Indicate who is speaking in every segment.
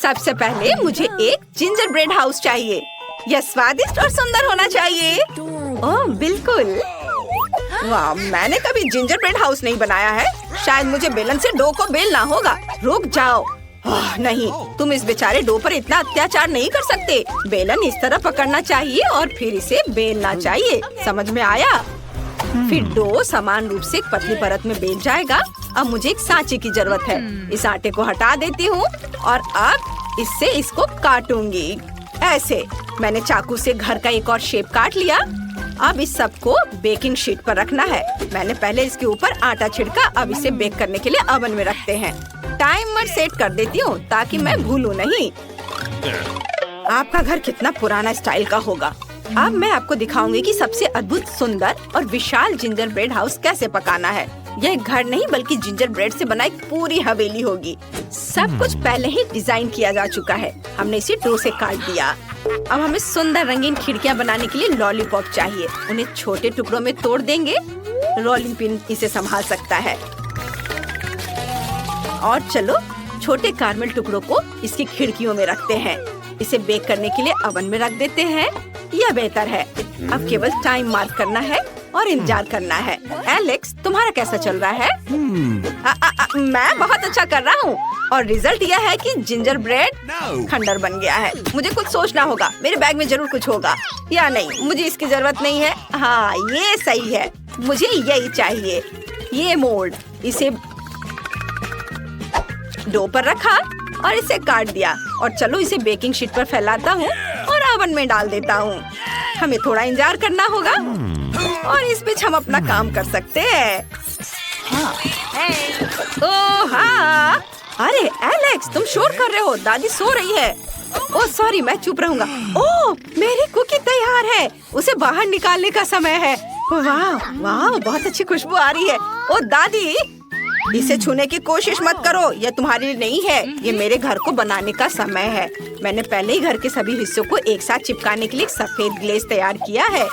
Speaker 1: सबसे पहले मुझे एक जिंजर ब्रेड हाउस चाहिए। यह स्वादिष्ट और सुंदर होना चाहिए। ओह बिल्कुल। वाह, मैंने कभी जिंजर ब्रेड हाउस नहीं बनाया है। शायद मुझे बेलन से डो को बेलना होगा। रुक जाओ। नहीं, तुम इस बेचारे डो पर इतना अत्याचार नहीं कर सकते। बेलन इस तरह पकड़ना चाहिए और फिर इसे बेलना चाहिए। समझ में आया? फिर डो समान रूप से एक पतली परत में बेल जाएगा। अब मुझे एक सांचे की जरूरत है। इस आटे को हटा देती हूँ और अब इससे इसको काटूंगी। ऐसे मैंने चाकू से घर का एक और शेप काट लिया। अब इस सब को बेकिंग शीट पर रखना है। मैंने पहले इसके ऊपर आटा छिड़का। अब इसे बेक करने के लिए ओवन में रखते हैं। टाइमर सेट कर देती हूँ ताकि मैं भूलूं नहीं। आपका घर कितना पुराना स्टाइल का होगा। अब मैं आपको दिखाऊंगी कि सबसे अद्भुत, सुंदर और विशाल जिंजर ब्रेड हाउस कैसे पकाना है। यह एक घर नहीं बल्कि जिंजर ब्रेड से बना एक पूरी हवेली होगी। सब कुछ पहले ही डिजाइन किया जा चुका है। हमने इसे डो से काट दिया। अब हमें सुंदर रंगीन खिड़कियां बनाने के लिए लॉलीपॉप चाहिए। उन्हें छोटे टुकड़ों में तोड़ देंगे। रोलिंग पिन इसे संभाल सकता है। और चलो छोटे कारमेल टुकड़ों को इसकी खिड़कियों में रखते हैं। इसे बेक करने के लिए ओवन में रख देते हैं। यह बेहतर है। अब केवल टाइम मार्क करना है और इंतजार करना है। एलेक्स, तुम्हारा कैसा चल रहा है? मैं बहुत अच्छा कर रहा हूँ और रिजल्ट यह है कि जिंजर ब्रेड खंडर बन गया है। मुझे कुछ सोचना होगा। मेरे बैग में जरूर कुछ होगा या नहीं। मुझे इसकी जरूरत नहीं है। हाँ, ये सही है। मुझे यही चाहिए। ये मोल्ड। इसे डो पर रखा और इसे काट दिया। और चलो इसे बेकिंग शीट पर फैलाता हूँ और ओवन में डाल देता हूँ। हमें थोड़ा इंतजार करना होगा और इस बीच हम अपना काम कर सकते हैं। ओह हाँ, अरे एलेक्स, तुम शोर कर रहे हो। दादी सो रही है। ओह सॉरी, मैं चुप रहूंगा। ओह, मेरी कुकी तैयार है। उसे बाहर निकालने का समय है। वाह वाह, बहुत अच्छी खुशबू आ रही है। ओह दादी, इसे छूने की कोशिश मत करो। यह तुम्हारे लिए नहीं है। ये मेरे घर को बनाने का समय है। मैंने पहले ही घर के सभी हिस्सों को एक साथ चिपकाने के लिए एक सफेद ग्लेज तैयार किया है।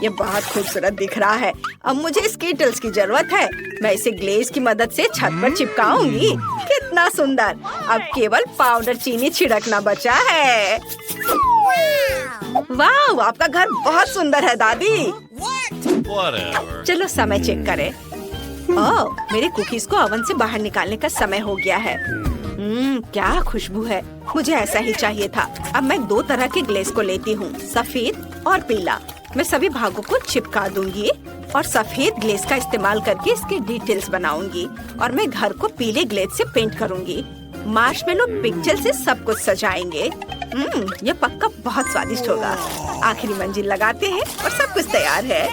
Speaker 1: ये बहुत खूबसूरत दिख रहा है। अब मुझे स्कीटल्स की जरूरत है। मैं इसे ग्लेज की मदद से छत पर चिपकाऊंगी। कितना सुंदर। अब केवल पाउडर चीनी छिड़कना बचा है। वाह, आपका घर बहुत सुंदर है दादी। चलो समय चेक करें। ओह, मेरे कुकीज को ओवन से बाहर निकालने का समय हो गया है। क्या खुशबू है। मुझे ऐसा ही चाहिए था। अब मैं दो तरह के ग्लेज को लेती हूँ, सफेद और पीला। मैं सभी भागों को चिपका दूंगी और सफेद ग्लेज का इस्तेमाल करके इसके डिटेल्स बनाऊंगी। और मैं घर को पीले ग्लेज से पेंट करूंगी। मार्शमेलो पिक्चर से सब कुछ सजाएंगे। ये पक्का बहुत स्वादिष्ट होगा। आखिरी मंजिल लगाते हैं और सब कुछ तैयार है।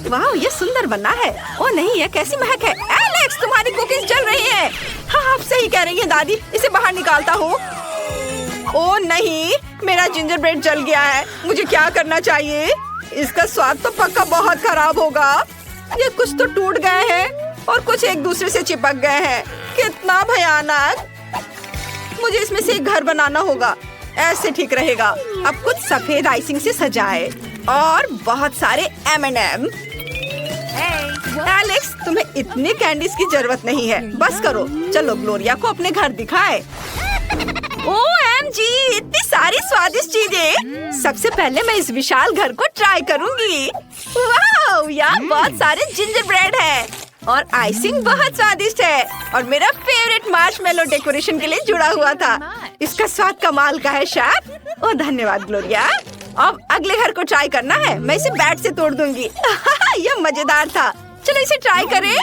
Speaker 1: वाह, ये सुंदर बना है। ओ नहीं, ये कैसी महक है। एलेक्स, तुम्हारी कुकीज जल रही है। हाँ, आप सही कह रही हैं दादी। इसे बाहर निकालता हूँ। ओ नहीं, मेरा जिंजर ब्रेड जल गया है। मुझे क्या करना चाहिए? इसका स्वाद तो पक्का बहुत खराब होगा। ये कुछ तो टूट गए हैं और कुछ एक दूसरे से चिपक गए हैं। कितना भयानक। मुझे इसमें से एक घर बनाना होगा। ऐसे ठीक रहेगा। अब कुछ सफेद आइसिंग से सजाए और बहुत सारे M&M। एलेक्स, तुम्हें इतने कैंडीज की जरूरत नहीं है। बस करो। चलो ग्लोरिया को अपने घर दिखाए। OMG, इतनी सारी स्वादिष्ट चीजें। सबसे पहले मैं इस विशाल घर को ट्राई करूंगी। वाह, यहाँ बहुत सारे जिंजर ब्रेड है और आइसिंग बहुत स्वादिष्ट है। और मेरा फेवरेट मार्शमेलो डेकोरेशन के लिए जुड़ा हुआ था। इसका स्वाद कमाल का है शेफ। ओह धन्यवाद ग्लोरिया। अब अगले घर को ट्राई करना है। मैं इसे बैट से तोड़ दूंगी। यह मजेदार था। चलो इसे ट्राई करें।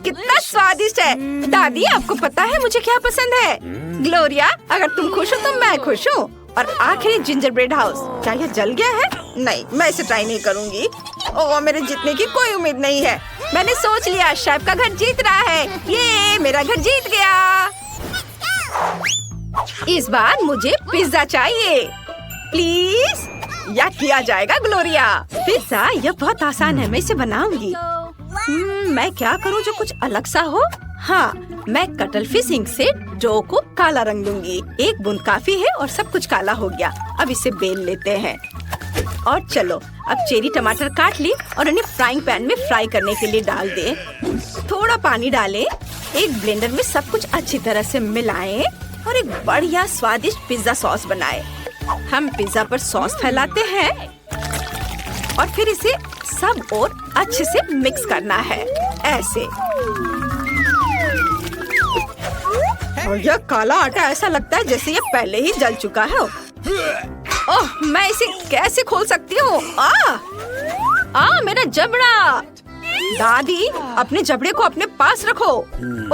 Speaker 1: कितना स्वादिष्ट है। दादी, आपको पता है मुझे क्या पसंद है? ग्लोरिया, अगर तुम खुश हो तो मैं खुश हूँ। और आखिरी जिंजर ब्रेड हाउस। क्या यह जल गया है? नहीं, मैं इसे ट्राई नहीं करूँगी। ओह, मेरे जीतने की कोई उम्मीद नहीं है। मैंने सोच लिया, शेफ का घर जीत रहा है। ये मेरा घर जीत गया। इस बार मुझे पिज्जा चाहिए प्लीज। या किया जाएगा ग्लोरिया। पिज्जा, यह बहुत आसान है। मैं इसे बनाऊंगी। मैं क्या करूं जो कुछ अलग सा हो? हाँ, मैं कटल फिश इंक से डो को काला रंग दूंगी। एक बूंद काफी है और सब कुछ काला हो गया। अब इसे बेल लेते हैं। और चलो अब चेरी टमाटर काट ली और उन्हें फ्राइंग पैन में फ्राई करने के लिए डाल दें। थोड़ा पानी डालें। एक ब्लेंडर में सब कुछ अच्छी तरह से मिलाएं और एक बढ़िया स्वादिष्ट पिज्जा सॉस बनाए। हम पिज्जा पर सॉस फैलाते हैं और फिर इसे सब और अच्छे से मिक्स करना है, ऐसे। और यह काला आटा ऐसा लगता है जैसे ये पहले ही जल चुका है। ओह, मैं इसे कैसे खोल सकती हूँ? मेरा जबड़ा। दादी, अपने जबड़े को अपने पास रखो।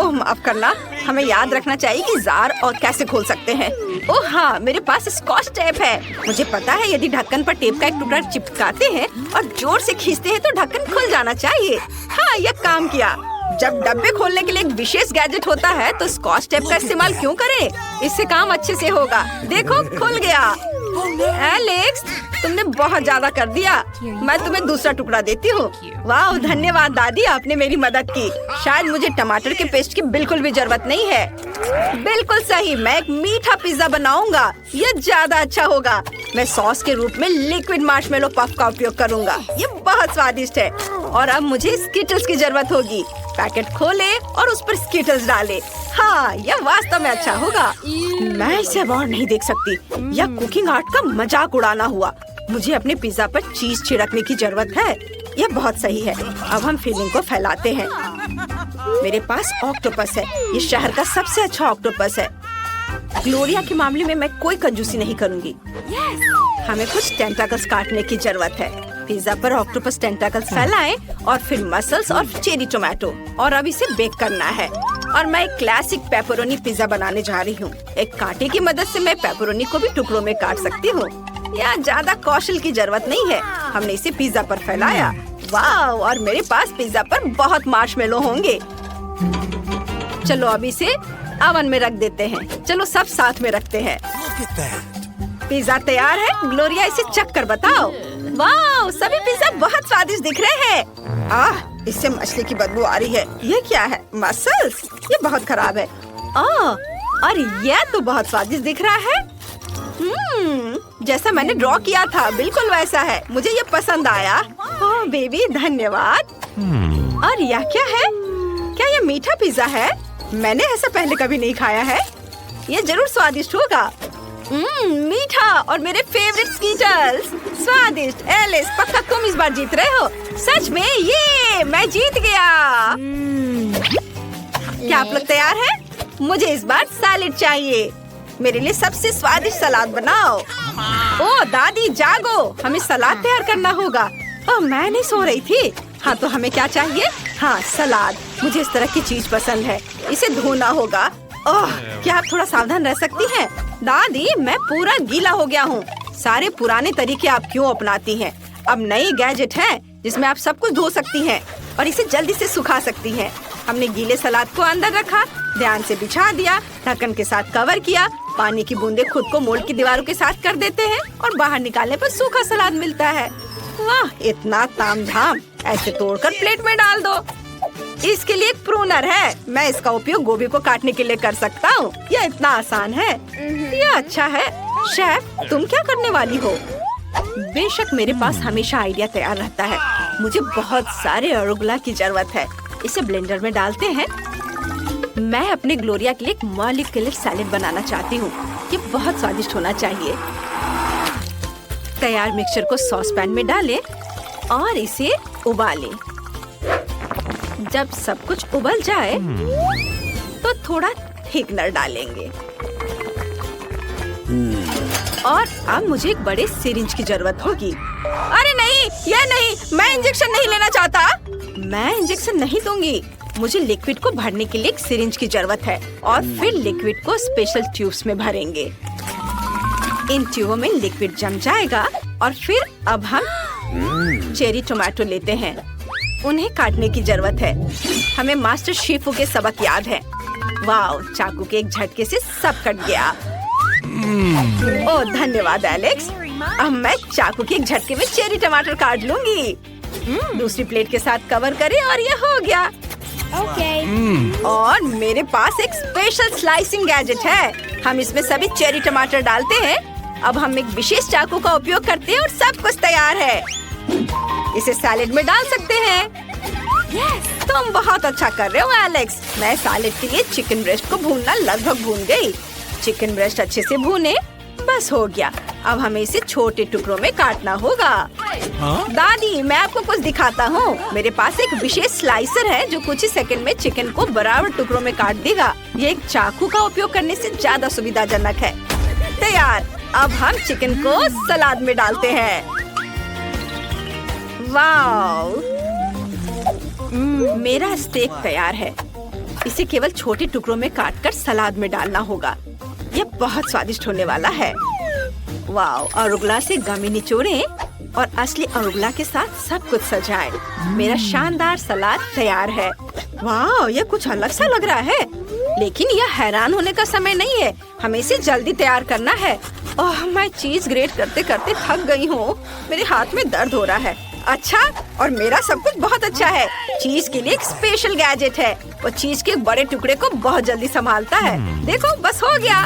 Speaker 1: ओह, माफ करना, हमें याद रखना चाहिए कि जार और कैसे खोल सकते हैं। ओह हाँ, मेरे पास स्कॉच टेप है। मुझे पता है यदि ढक्कन पर टेप का एक टुकड़ा चिपकाते हैं और जोर से खींचते हैं तो ढक्कन खुल जाना चाहिए। हाँ, यह काम किया। जब डब्बे खोलने के लिए एक विशेष गैजेट होता है तो स्कॉच टेप का इस्तेमाल क्यों करें? इससे काम अच्छे से होगा। देखो, खुल गया। एलेक्स, तुमने बहुत ज्यादा कर दिया। मैं तुम्हें दूसरा टुकड़ा देती हूँ। वाह, धन्यवाद दादी, आपने मेरी मदद की। शायद मुझे टमाटर के पेस्ट की बिल्कुल भी जरूरत नहीं है। बिल्कुल सही, मैं एक मीठा पिज्जा बनाऊंगा। यह ज्यादा अच्छा होगा। मैं सॉस के रूप में लिक्विड मार्शमेलो पफ का उपयोग करूंगा। ये बहुत स्वादिष्ट है। और अब मुझे स्किटल्स की जरूरत होगी। पैकेट खोले और उस पर स्किटल्स डाले। हाँ, यह वास्तव में अच्छा होगा। मैं इसे अब और नहीं देख सकती। यह कुकिंग आर्ट का मजाक उड़ाना हुआ। मुझे अपने पिज्जा पर चीज छिड़कने की जरूरत है। यह बहुत सही है। अब हम फिलिंग को फैलाते हैं। मेरे पास ऑक्टोपस है। ये शहर का सबसे अच्छा ऑक्टोपस है। ग्लोरिया के मामले में मैं कोई कंजूसी नहीं करूँगी। हमें कुछ टेंटाकल्स काटने की जरूरत है। पिज्जा पर ऑक्टोपस टेंटाकल्स फैलाएं और फिर मसल्स और चेरी टोमेटो, और अब इसे बेक करना है। और मैं एक क्लासिक पेपरोनी पिज्जा बनाने जा रही हूँ। एक कांटे की मदद से मैं पेपरोनी को भी टुकड़ों में काट सकती हूँ। यहाँ ज्यादा कौशल की जरूरत नहीं है। हमने इसे पिज्जा पर फैलाया। वाह, और मेरे पास पिज्जा पर बहुत मार्शमेलो होंगे। चलो अब इसे ओवन में रख देते हैं। चलो सब साथ में रखते हैं। पिज्जा तैयार है। ग्लोरिया, इसे चख कर बताओ। वाह, सभी पिज्जा बहुत स्वादिष्ट दिख रहे हैं। इससे मछली की बदबू आ रही है। ये क्या है? मसल्स? ये बहुत खराब है। और यह तो बहुत स्वादिष्ट दिख रहा है। जैसा मैंने ड्रॉ किया था, बिल्कुल वैसा है। मुझे ये पसंद आया। ओह बेबी, धन्यवाद। और यह क्या है? क्या यह मीठा पिज्जा है? मैंने ऐसा पहले कभी नहीं खाया है। ये जरूर स्वादिष्ट होगा। मीठा और मेरे फेवरेट स्कीटल्स। स्वादिष्ट। एलिस, पक्का तुम इस बार जीत रहे हो। सच में? ये मैं जीत गया। क्या आप लोग तैयार हैं? मुझे इस बार सैलेड चाहिए। मेरे लिए सबसे स्वादिष्ट सलाद बनाओ। ओह दादी, जागो, हमें सलाद तैयार करना होगा। ओह, मैं नहीं सो रही थी। हाँ, तो हमें क्या चाहिए? हाँ, सलाद। मुझे इस तरह की चीज पसंद है। इसे धोना होगा। ओह, क्या आप थोड़ा सावधान रह सकती हैं? दादी, मैं पूरा गीला हो गया हूँ। सारे पुराने तरीके आप क्यों अपनाती हैं? अब नई गैजेट है जिसमें आप सब कुछ धो सकती हैं और इसे जल्दी से सुखा सकती हैं। हमने गीले सलाद को अंदर रखा, ध्यान से बिछा दिया, ढक्कन के साथ कवर किया। पानी की बूंदें खुद को मोल्ड की दीवारों के साथ कर देते हैं और बाहर निकालने पर सूखा सलाद मिलता है। वाह, इतना तामझाम। ऐसे तोड़कर प्लेट में डाल दो। इसके लिए एक प्रूनर है। मैं इसका उपयोग गोभी को काटने के लिए कर सकता हूँ। यह इतना आसान है। यह अच्छा है। शेफ, तुम क्या करने वाली हो? बेशक मेरे पास हमेशा आइडिया तैयार रहता है। मुझे बहुत सारे अरुगुला की जरूरत है। इसे ब्लेंडर में डालते हैं। मैं अपने ग्लोरिया के लिए एक मॉलिक्यूलर सैलेड बनाना चाहती हूँ। ये बहुत स्वादिष्ट होना चाहिए। तैयार मिक्सचर को सॉस पैन में डालें और इसे उबालें। जब सब कुछ उबल जाए तो थोड़ा थिकनर डालेंगे। और अब मुझे एक बड़े सिरिंज की जरूरत होगी। अरे नहीं, यह नहीं, मैं इंजेक्शन नहीं लेना चाहता। मैं इंजेक्शन नहीं दूंगी। मुझे लिक्विड को भरने के लिए एक सिरिंज की जरूरत है और फिर लिक्विड को स्पेशल ट्यूब्स में भरेंगे। इन ट्यूबों में लिक्विड जम जाएगा और फिर अब हम चेरी टोमेटो लेते हैं। उन्हें काटने की जरूरत है। हमें मास्टर शेफों के सबक याद है। वाह, चाकू के एक झटके से सब कट गया। ओह धन्यवाद एलेक्स। अब मैं चाकू के एक झटके में चेरी टमाटर काट लूंगी। दूसरी प्लेट के साथ कवर करें और यह हो गया। और मेरे पास एक स्पेशल स्लाइसिंग गैजेट है। हम इसमें सभी चेरी टमाटर डालते हैं। अब हम एक विशेष चाकू का उपयोग करते हैं और सब कुछ तैयार है। इसे सैलेड में डाल सकते हैं। तुम बहुत अच्छा कर रहे हो एलेक्स। मैं सैलेड के लिए चिकन ब्रेस्ट को भूनना लगभग भून गई। चिकन ब्रेस्ट अच्छे से भूने। बस हो गया। अब हमें इसे छोटे टुकड़ों में काटना होगा। दादी, मैं आपको कुछ दिखाता हूँ। मेरे पास एक विशेष स्लाइसर है जो कुछ ही सेकंड में चिकन को बराबर टुकड़ों में काट देगा। ये एक चाकू का उपयोग करने से ज्यादा सुविधाजनक है। तैयार। अब हम चिकन को सलाद में डालते हैं। वाव, मेरा स्टेक तैयार है। इसे केवल छोटे टुकड़ों में काटकर सलाद में डालना होगा। ये बहुत स्वादिष्ट होने वाला है। वाव, अरुगला से गमी निचोड़ें और असली अरुगला के साथ सब कुछ सजाएं। मेरा शानदार सलाद तैयार है। वाव, ये कुछ अलग सा लग रहा है, लेकिन यह हैरान होने का समय नहीं है। हमें इसे जल्दी तैयार करना है। ओह, मैं चीज ग्रेट करते करते थक गई हूँ। मेरे हाथ में दर्द हो रहा है। अच्छा, और मेरा सब कुछ बहुत अच्छा है। चीज के लिए एक स्पेशल गैजेट है। वो चीज के बड़े टुकड़े को बहुत जल्दी संभालता है। देखो, बस हो गया।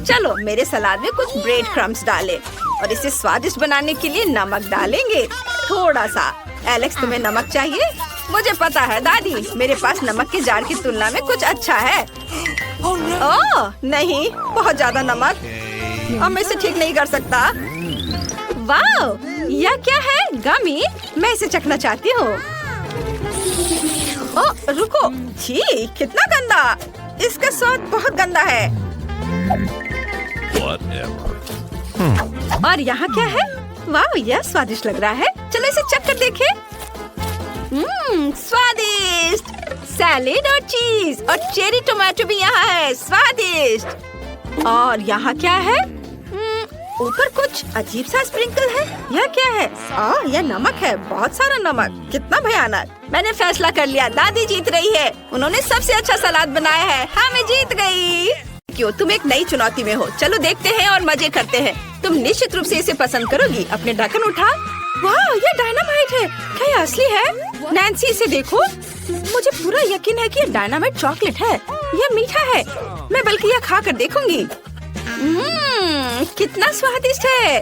Speaker 1: चलो, मेरे सलाद में कुछ ब्रेड क्रम्स डालें और इसे स्वादिष्ट बनाने के लिए नमक डालेंगे, थोड़ा सा। एलेक्स, तुम्हें नमक चाहिए? मुझे पता है दादी, मेरे पास नमक के जार की तुलना में कुछ अच्छा है। ओह नहीं, बहुत ज्यादा नमक। अब मैं इसे ठीक नहीं कर सकता। वाह, यह क्या है? गमी, मैं इसे चखना चाहती हूँ। ओह रुको, छी, कितना गंदा। इसका स्वाद बहुत गंदा है। और यहाँ क्या है? वाह, यह स्वादिष्ट लग रहा है। चलो इसे चख कर देखें। स्वादिष्ट। सैलेड और चीज और चेरी टोमेटो भी यहाँ है। स्वादिष्ट। और यहाँ क्या है? ऊपर कुछ अजीब सा स्प्रिंकल है। यह क्या है? यह नमक है, बहुत सारा नमक। कितना भयानक। मैंने फैसला कर लिया, दादी जीत रही है। उन्होंने सबसे अच्छा सलाद बनाया है। हाँ, मैं जीत गई। क्यों, तुम एक नई चुनौती में हो। चलो देखते हैं और मजे करते हैं। तुम निश्चित रूप से इसे पसंद करोगी। अपने ढक्कन उठा। वाह, ये डायनामाइट है। क्या ये असली है? नैन्सी, इसे देखो। मुझे पूरा यकीन है कि ये डायनामाइट चॉकलेट है। यह मीठा है। मैं बल्कि यह खा कर देखूंगी। कितना स्वादिष्ट है।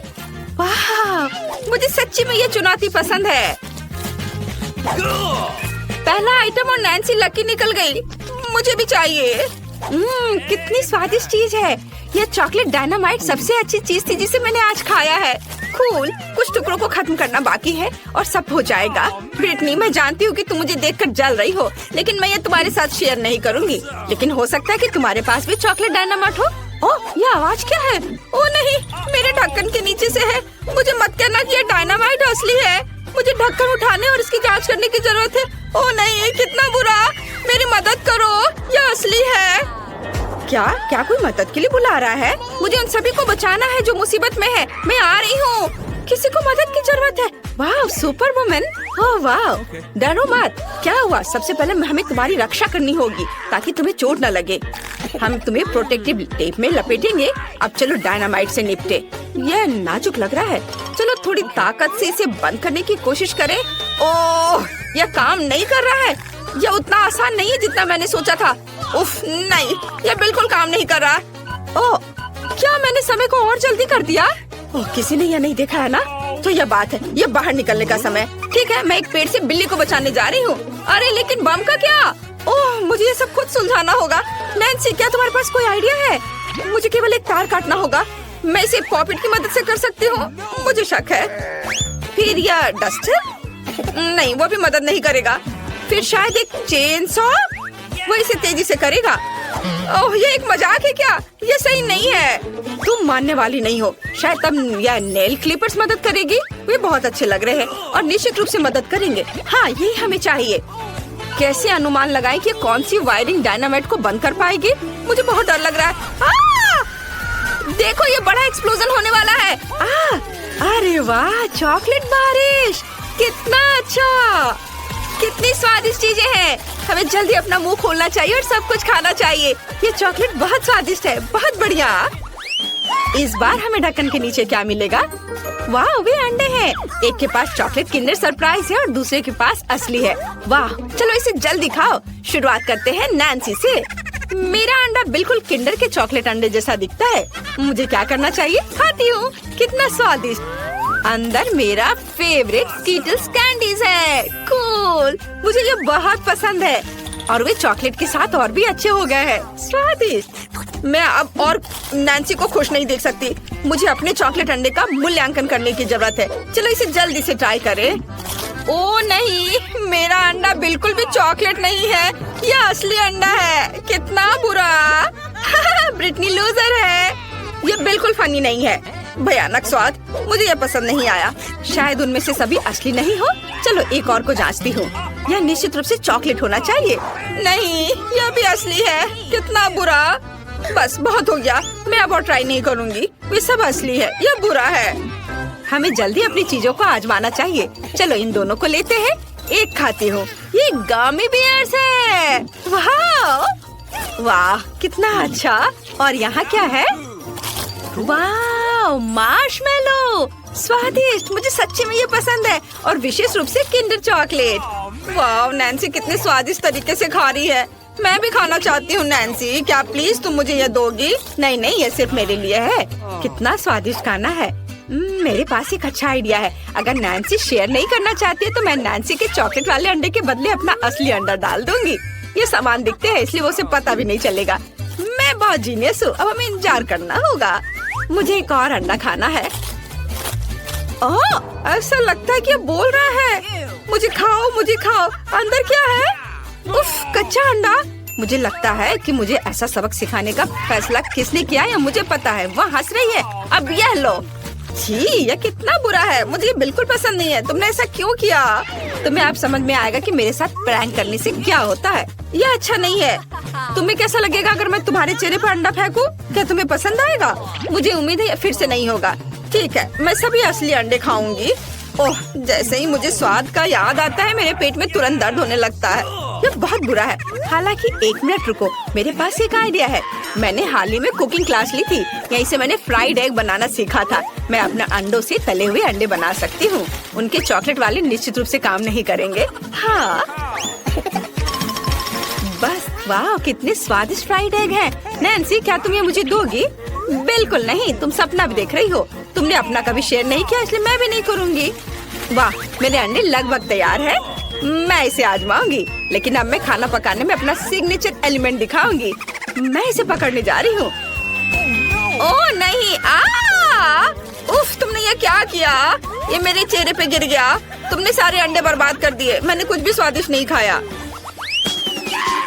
Speaker 1: वाह, मुझे सच्ची में ये चुनौती पसंद है। पहला आइटम और नैन्सी लकी निकल गई। मुझे भी चाहिए। कितनी स्वादिष्ट चीज है। यह चॉकलेट डायनामाइट सबसे अच्छी चीज थी जिसे मैंने आज खाया है। कूल। कुछ टुकड़ों को खत्म करना बाकी है और सब हो जाएगा। ब्रिटनी, मैं जानती हूँ कि तुम मुझे देखकर जल रही हो, लेकिन मैं ये तुम्हारे साथ शेयर नहीं करूँगी। लेकिन हो सकता है कि तुम्हारे पास भी चॉकलेट डायनामाइट हो। ओह, ये आवाज क्या है? ओह नहीं, मेरे ढक्कन के नीचे से है। मुझे मत कहना कि ये डायनामाइट असली है। मुझे ढक्कन उठाने और इसकी जांच करने की जरूरत है। ओह नहीं, कितना बुरा। मेरी मदद करो, यह असली है। क्या कोई मदद के लिए बुला रहा है? मुझे उन सभी को बचाना है जो मुसीबत में है। मैं आ रही हूँ। किसी को मदद की जरूरत है। वाह, सुपर वुमन। ओह वाह, डरो मत। क्या हुआ? सबसे पहले हमें तुम्हारी रक्षा करनी होगी ताकि तुम्हें चोट न लगे। हम तुम्हें प्रोटेक्टिव टेप में लपेटेंगे। अब चलो डायनामाइट से निपटे। यह नाजुक लग रहा है। चलो थोड़ी ताकत से इसे बंद करने की कोशिश करें। ओह, यह काम नहीं कर रहा है। यह उतना आसान नहीं है जितना मैंने सोचा था। उफ, नहीं, यह बिल्कुल काम नहीं कर रहा। ओह, क्या मैंने समय को और जल्दी कर दिया? ओह, किसी ने यह नहीं देखा है ना? तो यह बात है, यह बाहर निकलने का समय। ठीक है, मैं एक पेड़ से बिल्ली को बचाने जा रही हूँ। अरे लेकिन बम का क्या? ओह, मुझे ये सब खुद सुलझाना होगा। नैन्सी, क्या तुम्हारे पास कोई आइडिया है? मुझे केवल एक तार काटना होगा। मैं इसे पॉपिट की मदद से कर सकती हूँ। मुझे शक है। फिर यह डस्टर? नहीं, वो भी मदद नहीं करेगा। फिर शायद एक चेन सॉ, वो इसे तेजी से करेगा। ओह, ये एक मजाक है क्या? ये सही नहीं है। तुम मानने वाली नहीं हो। शायद तब यह नेल क्लिपर्स मदद करेगी। वे बहुत अच्छे लग रहे हैं और निश्चित रूप से मदद करेंगे। हाँ, यही हमें चाहिए। कैसे अनुमान लगाएं कि कौन सी वायरिंग डायनामाइट को बंद कर पाएगी? मुझे बहुत डर लग रहा है। देखो, ये बड़ा एक्सप्लोजन होने वाला है। अरे वाह, चॉकलेट बारिश। कितना अच्छा। कितनी स्वादिष्ट चीजें हैं। हमें जल्दी अपना मुंह खोलना चाहिए और सब कुछ खाना चाहिए। ये चॉकलेट बहुत स्वादिष्ट है। बहुत बढ़िया। इस बार हमें ढक्कन के नीचे क्या मिलेगा? वाह, वे अंडे हैं। एक के पास चॉकलेट किंडर सरप्राइज है और दूसरे के पास असली है। वाह, चलो इसे जल्दी खाओ। शुरुआत करते हैं नैन्सी से। मेरा अंडा बिल्कुल किंडर के चॉकलेट अंडे जैसा दिखता है। मुझे क्या करना चाहिए? खाती हूँ। कितना स्वादिष्ट। अंदर मेरा फेवरेट स्कीटल्स कैंडीज है। कूल, मुझे ये बहुत पसंद है। और वे चॉकलेट के साथ और भी अच्छे हो गए हैं। स्वादिष्ट। मैं अब और नैन्सी को खुश नहीं देख सकती। मुझे अपने चॉकलेट अंडे का मूल्यांकन करने की जरूरत है। चलो इसे जल्दी से ट्राई करें। ओ नहीं, मेरा अंडा बिल्कुल भी चॉकलेट नहीं है, यह असली अंडा है। कितना बुरा। ब्रिटनी लूजर है। ये बिल्कुल फनी नहीं है। भयानक स्वाद, मुझे यह पसंद नहीं आया। शायद उनमें से सभी असली नहीं हो। चलो एक और को जांचती हूँ। यह निश्चित रूप से चॉकलेट होना चाहिए। नहीं, यह भी असली है। कितना बुरा। बस बहुत हो गया, मैं अब और ट्राई नहीं करूँगी। ये सब असली है, यह बुरा है। हमें जल्दी अपनी चीजों को आजमाना चाहिए। चलो इन दोनों को लेते हैं। एक खाती हूँ। ये गमी बियर्स है। वाह वाह, कितना अच्छा। और यहाँ क्या है? वाह, मार्शमेलो। स्वादिष्ट, मुझे सच्ची में ये पसंद है। और विशेष रूप से किंडर चॉकलेट। वाह, नैन्सी कितने स्वादिष्ट तरीके से खा रही है। मैं भी खाना चाहती हूँ। नैन्सी, क्या प्लीज तुम मुझे ये दोगी? नहीं नहीं, ये सिर्फ मेरे लिए है। कितना स्वादिष्ट खाना है। मेरे पास एक अच्छा आइडिया है। अगर नैन्सी शेयर नहीं करना चाहती है तो मैं नैन्सी के चॉकलेट वाले अंडे के बदले अपना असली अंडा डाल दूंगी। ये सामान दिखते हैं इसलिए वो उसे पता भी नहीं चलेगा। मैं बहुत जीनियस हूँ। अब हमें इंतजार करना होगा। मुझे एक और अंडा खाना है। ओह, ऐसा लगता है कि ये बोल रहा है, मुझे खाओ मुझे खाओ। अंदर क्या है? उफ, कच्चा अंडा। मुझे लगता है कि मुझे ऐसा सबक सिखाने का फैसला किसने किया है मुझे पता है। वह हंस रही है। अब यह लो। छी, यह कितना बुरा है। मुझे ये बिल्कुल पसंद नहीं है। तुमने ऐसा क्यों किया? तुम्हें अब समझ में आएगा कि मेरे साथ प्रैंक करने से क्या होता है। यह अच्छा नहीं है। तुम्हें कैसा लगेगा अगर मैं तुम्हारे चेहरे पर अंडा फेंकूं? क्या तुम्हें पसंद आएगा? मुझे उम्मीद है फिर से नहीं होगा। ठीक है, मैं सभी असली अंडे खाऊंगी। ओह, जैसे ही मुझे स्वाद का याद आता है मेरे पेट में तुरंत दर्द होने लगता है। यह बहुत बुरा है। हालांकि एक मिनट रुको, मेरे पास एक आइडिया है। मैंने हाल ही में कुकिंग क्लास ली थी। यहीं से मैंने फ्राइड एग बनाना सीखा था। मैं अपने अंडों से तले हुए अंडे बना सकती हूँ। उनके चॉकलेट वाले निश्चित रूप से काम नहीं करेंगे। हाँ बस, वाह, कितने स्वादिष्ट फ्राइड एग हैं। नैन्सी, क्या तुम ये मुझे दोगी? बिल्कुल नहीं, तुम सपना भी देख रही हो। तुमने अपना कभी शेयर नहीं किया इसलिए मैं भी नहीं करूँगी। वाह, मेरे अंडे लगभग तैयार है। मैं इसे आजमाऊंगी, लेकिन अब मैं खाना पकाने में अपना सिग्नेचर एलिमेंट दिखाऊंगी। मैं इसे पकड़ने जा रही हूँ। ओह नहीं, उफ, तुमने ये क्या किया? ये मेरे चेहरे पे गिर गया। तुमने सारे अंडे बर्बाद कर दिए। मैंने कुछ भी स्वादिष्ट नहीं खाया।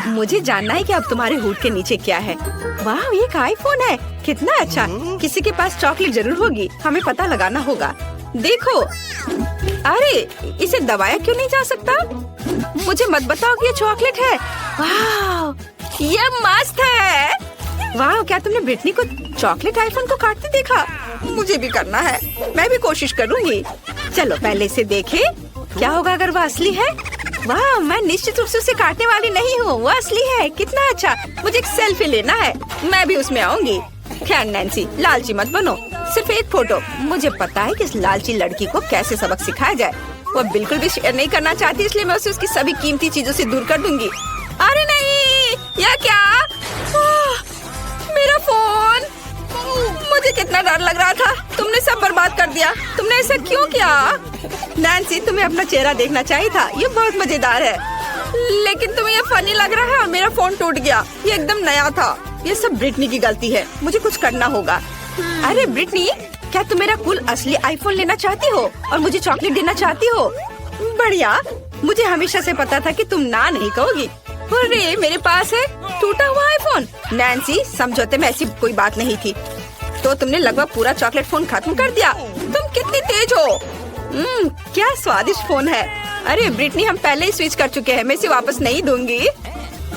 Speaker 1: मुझे जानना है कि अब तुम्हारे हुड के नीचे क्या है। वाह, ये एक आईफोन है। कितना अच्छा। किसी के पास चॉकलेट जरूर होगी। हमें पता लगाना होगा। देखो, अरे इसे दबाया क्यों नहीं जा सकता? मुझे मत बताओ कि ये चॉकलेट है। वाह, ये मस्त है। वाह, क्या तुमने ब्रिटनी को चॉकलेट आईफोन को काटते देखा? मुझे भी करना है। मैं भी कोशिश करूंगी। चलो पहले इसे देखें। क्या होगा अगर वो असली है? वाह, मैं निश्चित रूप से उसे काटने वाली नहीं हूँ। वो असली है। कितना अच्छा। मुझे एक सेल्फी लेना है। मैं भी उसमें आऊंगी। खैर नैन्सी, लालची मत बनो। सिर्फ एक फोटो। मुझे पता है कि इस लालची लड़की को कैसे सबक सिखाया जाए। वो बिल्कुल भी शेयर नहीं करना चाहती, इसलिए मैं उसे उसकी सभी कीमती चीजों से दूर कर दूंगी। अरे नहीं, यह क्या? मेरा फोन। मुझे कितना डर लग रहा था। तुमने सब बर्बाद कर दिया। तुमने ऐसा क्यों किया? नैन्सी, तुम्हें अपना चेहरा देखना चाहिए था। ये बहुत मजेदार है, लेकिन तुम्हें ये फनी लग रहा है। और मेरा फोन टूट गया। ये एकदम नया था। ये सब ब्रिटनी की गलती है। मुझे कुछ करना होगा। अरे ब्रिटनी, क्या तुम मेरा कूल असली आईफोन लेना चाहती हो और मुझे चॉकलेट देना चाहती हो? बढ़िया, मुझे हमेशा से पता था कि तुम ना नहीं कहोगी। अरे मेरे पास है टूटा हुआ आईफोन। नैन्सी, समझौते में ऐसी कोई बात नहीं थी। तो तुमने लगभग पूरा चॉकलेट फोन खत्म कर दिया। तुम कितनी तेज हो। क्या स्वादिष्ट फोन है। अरे ब्रिटनी, हम पहले ही स्विच कर चुके हैं। मैं इसे वापस नहीं दूंगी।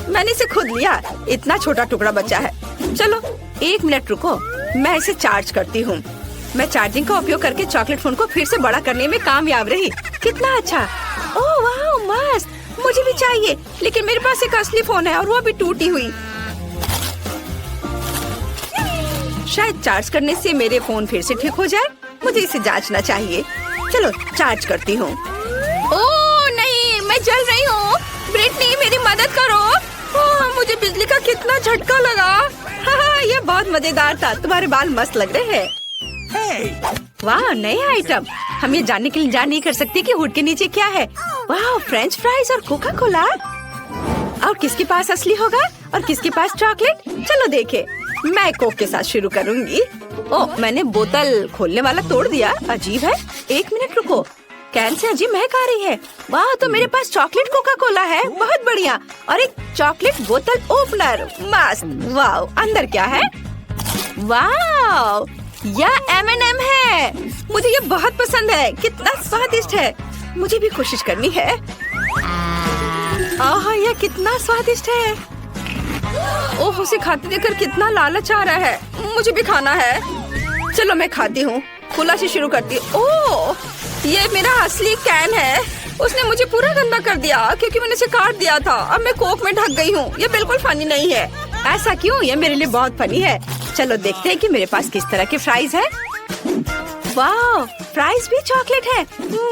Speaker 1: मैंने इसे खुद लिया। इतना छोटा टुकड़ा बचा है। चलो एक मिनट रुको, मैं इसे चार्ज करती हूँ। मैं चार्जिंग का उपयोग करके चॉकलेट फोन को फिर से बड़ा करने में कामयाब रही। कितना अच्छा। ओह वाह, मस्त। मुझे भी चाहिए, लेकिन मेरे पास एक असली फोन है और वो भी टूटी हुई। शायद चार्ज करने से मेरे फोन फिर से ठीक हो जाए। मुझे इसे जांचना चाहिए। चलो चार्ज करती हूँ। ओह नहीं, मैं जल रही हूँ। ब्रिटनी, मेरी मदद करो। ओह, मुझे बिजली का कितना झटका लगा। हाँ, ये बहुत मजेदार था। तुम्हारे बाल मस्त लग रहे हैं। वाह, नए आइटम। हम ये जानने के लिए इंतजार नहीं कर सकते कि हुड के नीचे क्या है। वाह, फ्रेंच फ्राइज और कोका कोला। और किसके पास असली होगा और किसके पास चॉकलेट? चलो देखे। मैं कोक के साथ शुरू करूंगी। ओह, मैंने बोतल खोलने वाला तोड़ दिया। अजीब है। 1 मिनट रुको। कैन से अजीब महक आ रही है। वाह, तो मेरे पास चॉकलेट कोका कोला है। बहुत बढ़िया। और एक चॉकलेट बोतल ओपनर। मस्त। वाह, अंदर क्या है? वाह, यह M&M है। मुझे ये बहुत पसंद है। कितना स्वादिष्ट है। मुझे भी कोशिश करनी है। आहा, यह कितना स्वादिष्ट है। ओह, उसे खाते देखकर कितना लालच आ रहा है। मुझे भी खाना है। चलो मैं खाती हूँ। कोला से शुरू करती हूँ। ओह, ये मेरा असली कैन है। उसने मुझे पूरा गंदा कर दिया क्योंकि मैंने इसे काट दिया था। अब मैं कोक में ढक गई हूँ। ये बिल्कुल फनी नहीं है। ऐसा क्यों? ये मेरे लिए बहुत फनी है। चलो देखते हैं कि मेरे पास किस तरह के फ्राइज है। वाह, फ्राइज भी चॉकलेट है।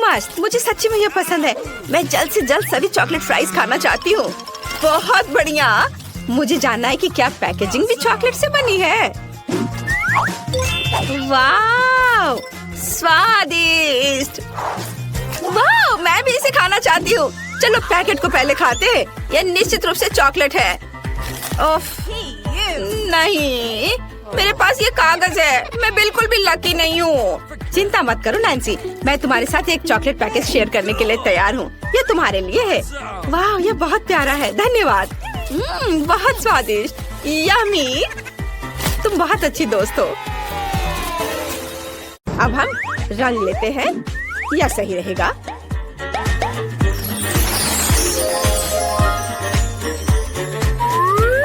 Speaker 1: मस्त। मुझे सच्ची में ये पसंद है। मैं जल्द से जल्द सभी चॉकलेट फ्राइज खाना चाहती हूँ। बहुत बढ़िया। मुझे जानना है कि क्या पैकेजिंग भी चॉकलेट से बनी है। वाह, स्वादिष्ट। वाह, मैं भी इसे खाना चाहती हूँ। चलो पैकेट को पहले खाते हैं। यह निश्चित रूप से चॉकलेट है। ओफ, नहीं, मेरे पास ये कागज है। मैं बिल्कुल भी लकी नहीं हूँ। चिंता मत करो नैन्सी, मैं तुम्हारे साथ एक चॉकलेट पैकेज शेयर करने के लिए तैयार हूँ। ये तुम्हारे लिए है। वाह, ये बहुत प्यारा है। धन्यवाद। बहुत स्वादिष्ट। यम्मी। तुम बहुत अच्छी दोस्त हो। अब हम रंग लेते हैं। यह सही रहेगा।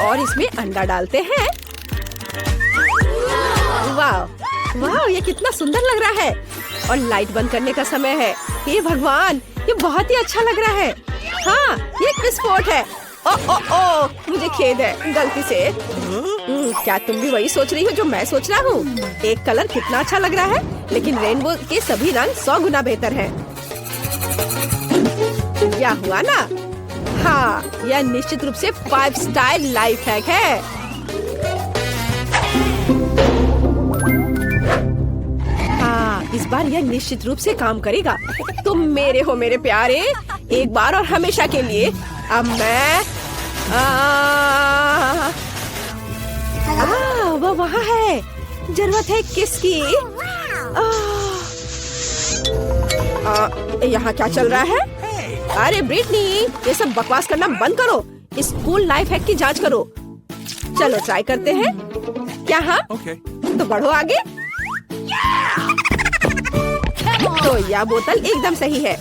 Speaker 1: और इसमें अंडा डालते हैं। वाह वाह, ये कितना सुंदर लग रहा है। और लाइट बंद करने का समय है। हे भगवान, ये बहुत ही अच्छा लग रहा है। हाँ, ये एक विस्फोट है। ओ ओ ओ, मुझे खेद है, गलती से। क्या तुम भी वही सोच रही हो जो मैं सोच रहा हूँ? एक कलर कितना अच्छा लग रहा है, लेकिन रेनबो के सभी रंग 100 गुना बेहतर हैं। क्या हुआ ना? हाँ, यह निश्चित रूप से 5 स्टार लाइफ हैक है। हाँ, इस बार यह निश्चित रूप से काम करेगा। तुम मेरे हो मेरे प्यारे, एक बार और हमेशा के लिए। अब मैं वो वहाँ है। जरूरत है किसकी? यहाँ क्या चल रहा है? अरे ब्रिटनी, ये सब बकवास करना बंद करो। इस कूल लाइफ हैक की जांच करो। चलो ट्राई करते हैं। क्या? हाँ, तो बढ़ो आगे। तो यह बोतल एकदम सही है।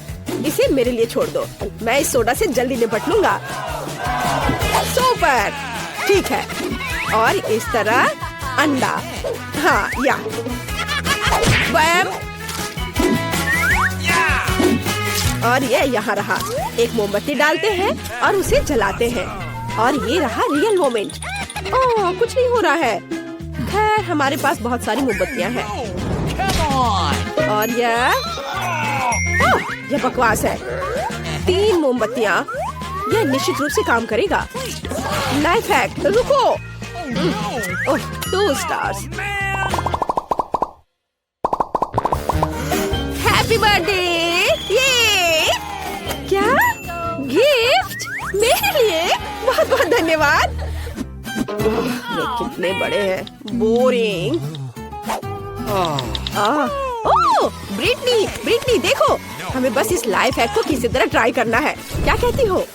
Speaker 1: इसे मेरे लिए छोड़ दो। मैं इस सोडा से जल्दी निपट लूंगा। सुपर, ठीक है। और इस तरह अंडा। हाँ, या बैम। और ये यहाँ रहा। एक मोमबत्ती डालते हैं और उसे जलाते हैं। और ये रहा रियल मोमेंट। ओह, कुछ नहीं हो रहा है। खैर, हमारे पास बहुत सारी मोमबत्तियाँ हैं। और यह बकवास है। 3 मोमबत्तियाँ। यह निश्चित रूप से काम करेगा। Life hack. रुको। ओह, 2 स्टार्स। Happy birthday. ये क्या गिफ्ट मेरे लिए? बहुत बहुत धन्यवाद। ये कितने बड़े हैं। बोरिंग। ओह, ब्रिटनी देखो, हमें बस इस लाइफ हैक को किसी तरह ट्राई करना है। क्या कहती हो?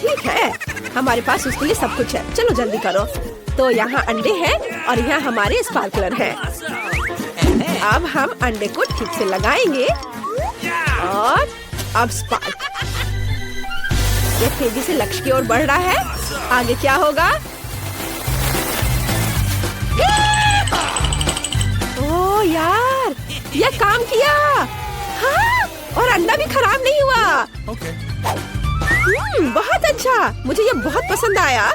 Speaker 1: ठीक है, हमारे पास उसके लिए सब कुछ है। चलो जल्दी करो। तो यहाँ अंडे हैं और यहाँ हमारे स्पार्कलर हैं। अब हम अंडे को ठीक से लगाएंगे और अब स्पार्क। ये तेजी से लक्ष्य की ओर बढ़ रहा है। आगे क्या होगा? ओह यार, ये काम किया। हाँ, और अंडा भी खराब नहीं हुआ। बहुत अच्छा, मुझे ये बहुत पसंद आया।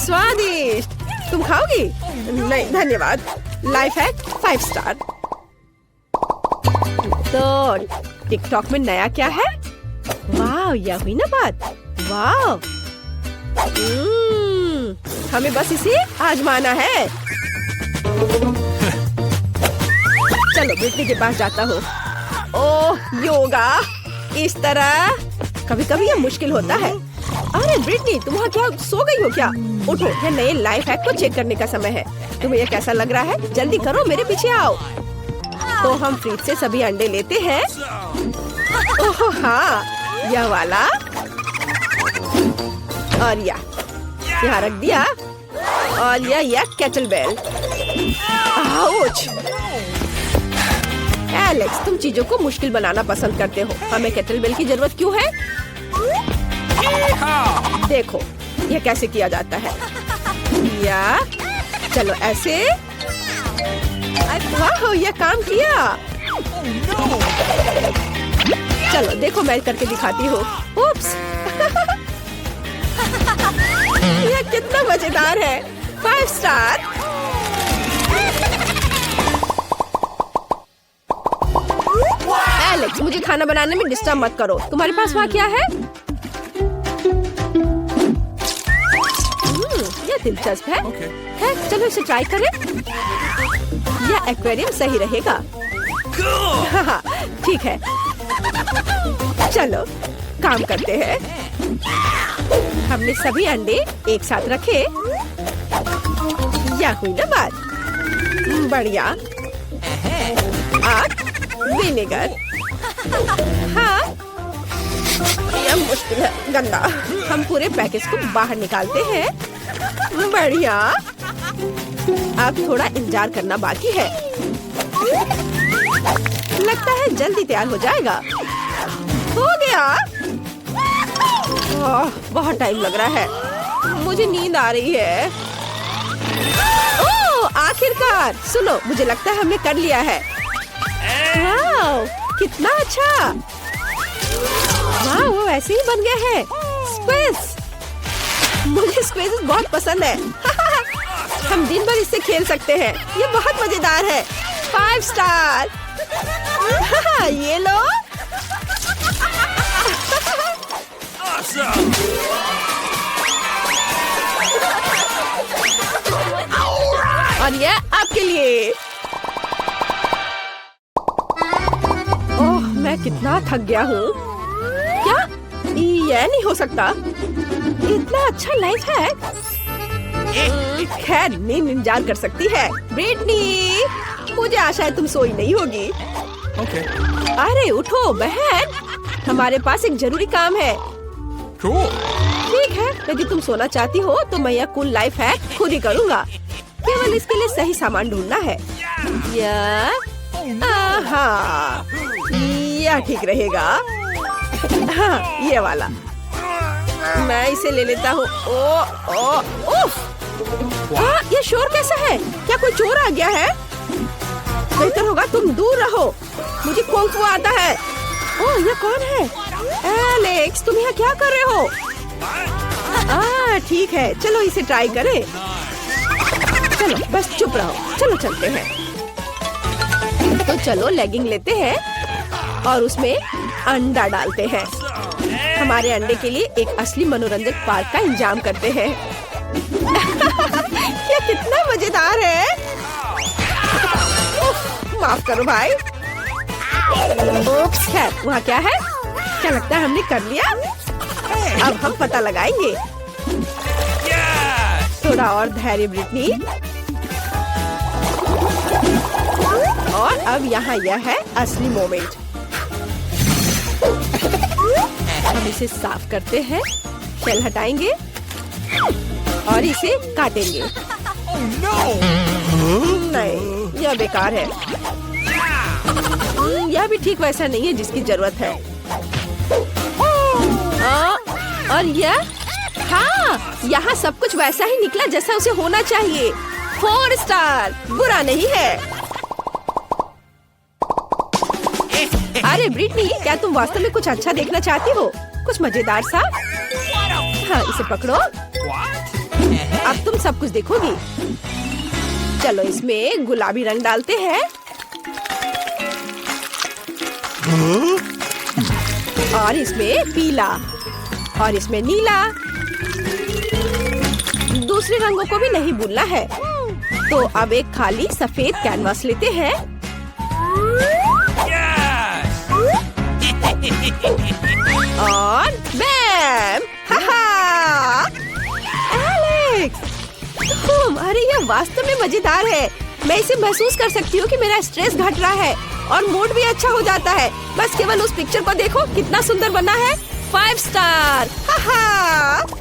Speaker 1: स्वादिष्ट। तुम खाओगी? नहीं धन्यवाद। Life hack 5 star. तो टिकटॉक में नया क्या है? वाह, यह हुई ना बात। वाह, हमें बस इसे आजमाना है। चलो ब्रिटनी के पास जाता हूँ। ओह योगा इस तरह कभी कभी ये मुश्किल होता है। अरे ब्रिटनी तुम वहाँ क्या सो गई हो क्या? उठो, ये नए लाइफ हैक को चेक करने का समय है। तुम्हें ये कैसा लग रहा है? जल्दी करो, मेरे पीछे आओ। तो हम फ्रिज से सभी अंडे लेते हैं। ओह हाँ, यह वाला और यहाँ रख दिया और यह केटल बेल। आउच! एलेक्स, तुम चीजों को मुश्किल बनाना पसंद करते हो। हमें केटल बेल की जरूरत क्यों है? देखो यह कैसे किया जाता है। या चलो ऐसे। वाह, यह काम किया। चलो देखो, मैं करके दिखाती हूँ। उप्स! यह कितना मजेदार है। 5 स्टार। एलेक्स, मुझे खाना बनाने में डिस्टर्ब मत करो। तुम्हारे पास वहाँ क्या है? यह दिलचस्प है। चलो इसे ट्राई करें। यह एक्वेरियम सही रहेगा। हाँ, ठीक है, चलो काम करते हैं। हमने सभी अंडे एक साथ रखे। यह हुई ना बात। बढ़िया। आग, विनेगर। हाँ, यह मुश्किल है, गंदा। हम पूरे पैकेज को बाहर निकालते हैं। बढ़िया। अब थोड़ा इंतजार करना बाकी है। लगता है जल्दी तैयार हो जाएगा। हो गया। बहुत टाइम लग रहा है। मुझे नींद आ रही है। ओह, आखिरकार। सुनो, मुझे लगता है हमने कर लिया है। वाह, कितना अच्छा। वाह, वो ऐसे ही बन गए हैं। स्क्विज। मुझे स्क्विज बहुत पसंद है। हम दिन भर इससे खेल सकते हैं। ये बहुत मजेदार है। 5 स्टार। ये लो। और ये आपके लिए। ओह, मैं कितना थक गया हूँ। क्या ये नहीं हो सकता? इतना अच्छा लाइफ है। खैर, नींद इंतजार कर सकती है। ब्रिटनी, मुझे आशा है तुम सोई नहीं होगी। अरे उठो बहन, हमारे पास एक जरूरी काम है। ठीक है, यदि तुम सोना चाहती हो तो मैं यह कूल लाइफ हैक खुद ही करूँगा। केवल इसके लिए सही सामान ढूंढना है। हाँ, यह ठीक रहेगा। हाँ, ये वाला। मैं इसे ले लेता हूँ। ये शोर कैसा है? क्या कोई चोर आ गया है? बेहतर होगा तुम दूर रहो। मुझे कुंग फू आता है। ओह, ये कौन है? एलेक्स, तुम यहाँ क्या कर रहे हो? ठीक है, चलो इसे ट्राई करें। चलो बस चुप रहो। चलो चलते हैं। तो चलो लेगिंग लेते हैं और उसमें अंडा डालते हैं। हमारे अंडे के लिए एक असली मनोरंजक पार्क का इंतजाम करते हैं। ये कितना मजेदार है। माफ करो भाई। ओप्स, खैर, वहाँ क्या है? क्या लगता है हमने कर लिया? अब हम पता लगाएंगे। थोड़ा और धैर्य ब्रिटनी। और अब यहाँ यह है असली मोमेंट। हम इसे साफ करते हैं, शेल हटाएंगे और इसे काटेंगे। नहीं, यह बेकार है। यह भी ठीक वैसा नहीं है जिसकी जरूरत है। और यह, हाँ, यहाँ सब कुछ वैसा ही निकला जैसा उसे होना चाहिए। 4 स्टार, बुरा नहीं है। अरे ब्रिटनी, क्या तुम वास्तव में कुछ अच्छा देखना चाहती हो? कुछ मजेदार सा? हाँ, इसे पकड़ो। अब तुम सब कुछ देखोगी। चलो इसमें गुलाबी रंग डालते हैं। और इसमें पीला और इसमें नीला। दूसरे रंगों को भी नहीं भूलना है। तो अब एक खाली सफेद कैनवास लेते हैं और बैम! हाहा! एलेक्स! अरे ये वास्तव में मजेदार है। मैं इसे महसूस कर सकती हूँ कि मेरा स्ट्रेस घट रहा है और मूड भी अच्छा हो जाता है। बस केवल उस पिक्चर को देखो, कितना सुंदर बना है। 5 स्टार! हाहा!